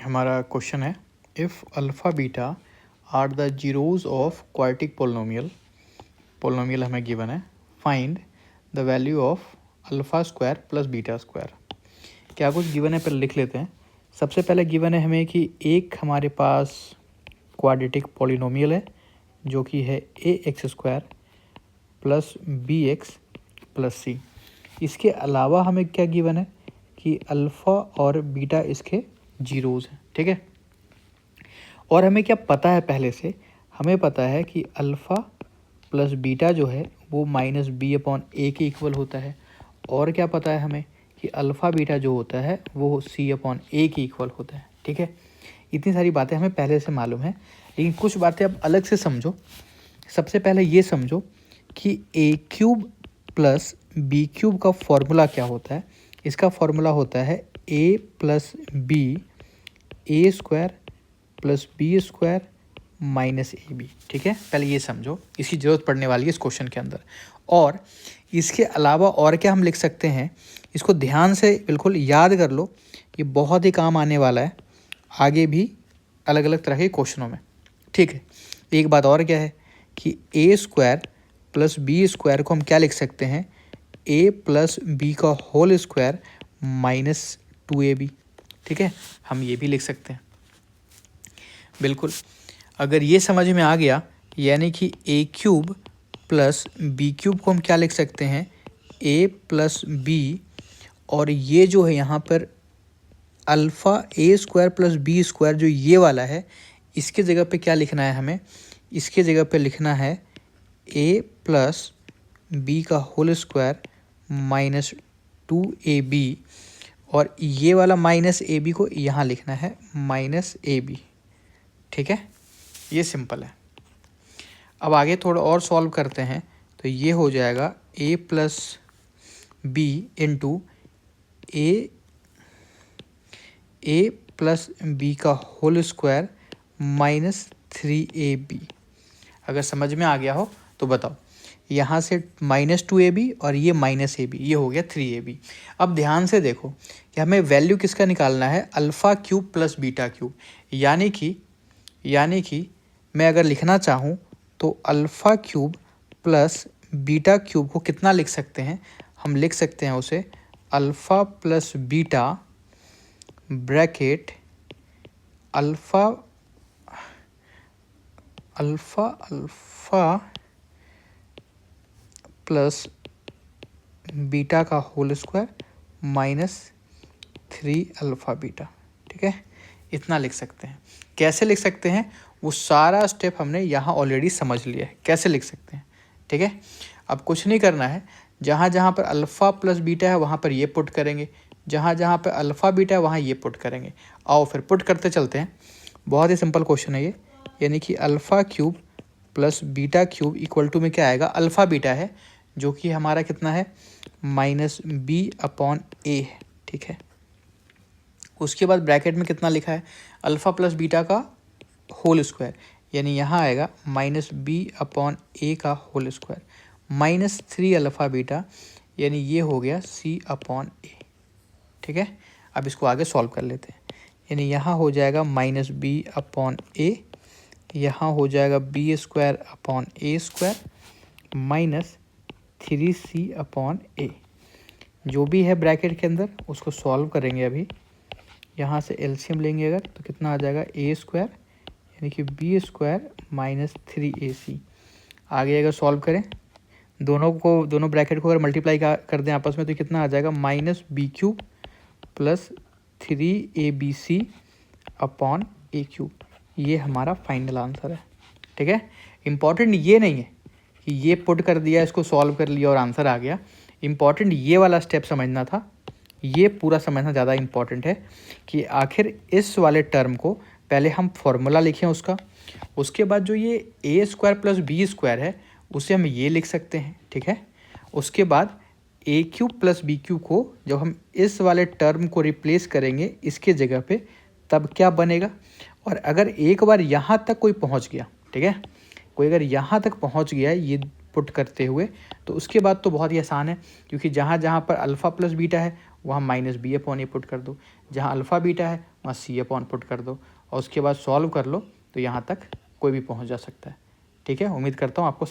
हमारा क्वेश्चन है if alpha beta are the zeros of quadratic polynomial हमें given है, find the value of alpha square plus beta square. क्या कुछ given है, पहले लिख लेते हैं। सबसे पहले गिवन है हमें कि एक हमारे पास क्वाड्रेटिक पोलिनोमियल है जो कि है A X square plus B X plus C. इसके अलावा हमें क्या गिवन है कि अल्फ़ा और बीटा इसके जीरोज़ हैं, ठीक है। और हमें क्या पता है, पहले से हमें पता है कि अल्फ़ा प्लस बीटा जो है वो माइनस बी अपॉन ए के इक्वल होता है। और क्या पता है हमें कि अल्फ़ा बीटा जो होता है वो सी अपॉन ए के इक्वल होता है, ठीक है। इतनी सारी बातें हमें पहले से मालूम है, लेकिन कुछ बातें अब अलग से समझो। सबसे पहले ये समझो कि A cube plus B cube का फॉर्मूला क्या होता है। इसका फॉर्मूला होता है A plus B A square plus B square minus A B, ठीक है। पहले ये समझो, इसकी ज़रूरत पड़ने वाली है इस क्वेश्चन के अंदर। और इसके अलावा और क्या हम लिख सकते हैं, इसको ध्यान से बिल्कुल याद कर लो, ये बहुत ही काम आने वाला है आगे भी अलग अलग तरह के क्वेश्चनों में, ठीक है। एक बात और क्या है कि ए स्क्वायर प्लस बी स्क्वायर को हम क्या लिख सकते हैं, ए प्लस बी का होल स्क्वायर माइनस 2ab, ठीक है। हम ये भी लिख सकते हैं बिल्कुल। अगर ये समझ में आ गया, यानी कि A cube plus B cube को हम क्या लिख सकते हैं, ए प्लस बी, और ये जो है यहाँ पर alpha A square plus B square जो ये वाला है, इसके जगह पे क्या लिखना है हमें, इसके जगह पे लिखना है ए प्लस बी का होल स्क्वायर माइनस 2ab, और ये वाला माइनस ए बी को यहाँ लिखना है माइनस ए बी, ठीक है। ये सिंपल है। अब आगे थोड़ा और सॉल्व करते हैं, तो ये हो जाएगा ए प्लस बी इंटू ए प्लस बी का होल स्क्वायर माइनस 3ab। अगर समझ में आ गया हो तो बताओ। यहाँ से माइनस 2ab और ये माइनस ab, ये हो गया 3ab। अब ध्यान से देखो कि हमें वैल्यू किसका निकालना है, alpha cube plus beta cube. यानी कि मैं अगर लिखना चाहूँ तो alpha cube plus beta cube को कितना लिख सकते हैं, हम लिख सकते हैं उसे alpha plus beta bracket alpha plus beta का whole square minus 3 alpha beta, ठीक है। इतना लिख सकते हैं। कैसे लिख सकते हैं वो सारा स्टेप हमने यहाँ ऑलरेडी समझ लिया है, कैसे लिख सकते हैं, ठीक है। अब कुछ नहीं करना है, जहाँ जहाँ पर अल्फ़ा प्लस बीटा है वहाँ पर ये पुट करेंगे, जहाँ जहाँ पर अल्फ़ा बीटा है वहाँ ये पुट करेंगे। आओ फिर पुट करते चलते हैं। बहुत ही सिंपल क्वेश्चन है ये, यानी कि alpha cube plus beta cube equal to में क्या आएगा, अल्फ़ा बीटा है जो कि हमारा कितना है माइनस बी अपॉन ए है, ठीक है। उसके बाद ब्रैकेट में कितना लिखा है, अल्फ़ा प्लस बीटा का होल स्क्वायर, यानी यहाँ आएगा माइनस बी अपॉन ए का whole square minus 3 alpha beta, यानी ये हो गया सी अपॉन ए, ठीक है। अब इसको आगे सॉल्व कर लेते हैं। यानी यहाँ हो जाएगा माइनस बी अपॉन ए, यहाँ हो जाएगा बी स्क्वायर अपॉन ए स्क्वायर माइनस 3c अपॉन ए। जो भी है ब्रैकेट के अंदर उसको सॉल्व करेंगे अभी। यहाँ से एलसीएम लेंगे अगर तो कितना आ जाएगा ए स्क्वायर, यानी कि बी स्क्वायर माइनस 3ac। आगे अगर सॉल्व करें दोनों ब्रैकेट को अगर मल्टीप्लाई कर दें आपस में तो कितना आ जाएगा minus B cube plus 3abc upon A cube. ये हमारा फाइनल आंसर है, ठीक है। इम्पॉर्टेंट ये नहीं है कि ये पुट कर दिया, इसको सॉल्व कर लिया और आंसर आ गया। इम्पॉर्टेंट ये वाला स्टेप समझना था, ये पूरा समझना ज़्यादा इम्पॉर्टेंट है कि आखिर इस वाले टर्म को पहले हम फॉर्मूला लिखें उसका, उसके बाद जो ये ए स्क्वायर प्लस बी स्क्वायर है उसे हम ये लिख सकते हैं, ठीक है। उसके बाद ए क्यूब प्लस बी क्यूब को जब हम इस वाले टर्म को रिप्लेस करेंगे इसके जगह पे, तब क्या बनेगा। और अगर एक बार यहाँ तक कोई पहुँच गया, ठीक है, कोई अगर यहाँ तक पहुँच गया ये पुट करते हुए, तो उसके बाद तो बहुत ही आसान है, क्योंकि जहाँ जहाँ पर अल्फ़ा प्लस बीटा है वहाँ माइनस बी अपॉन ए पुट कर दो, जहाँ अल्फ़ा बीटा है वहाँ सी अपॉन पुट कर दो और उसके बाद सॉल्व कर लो, तो यहाँ तक कोई भी पहुँच जा सकता है। ठीक है, उम्मीद करता हूँ आपको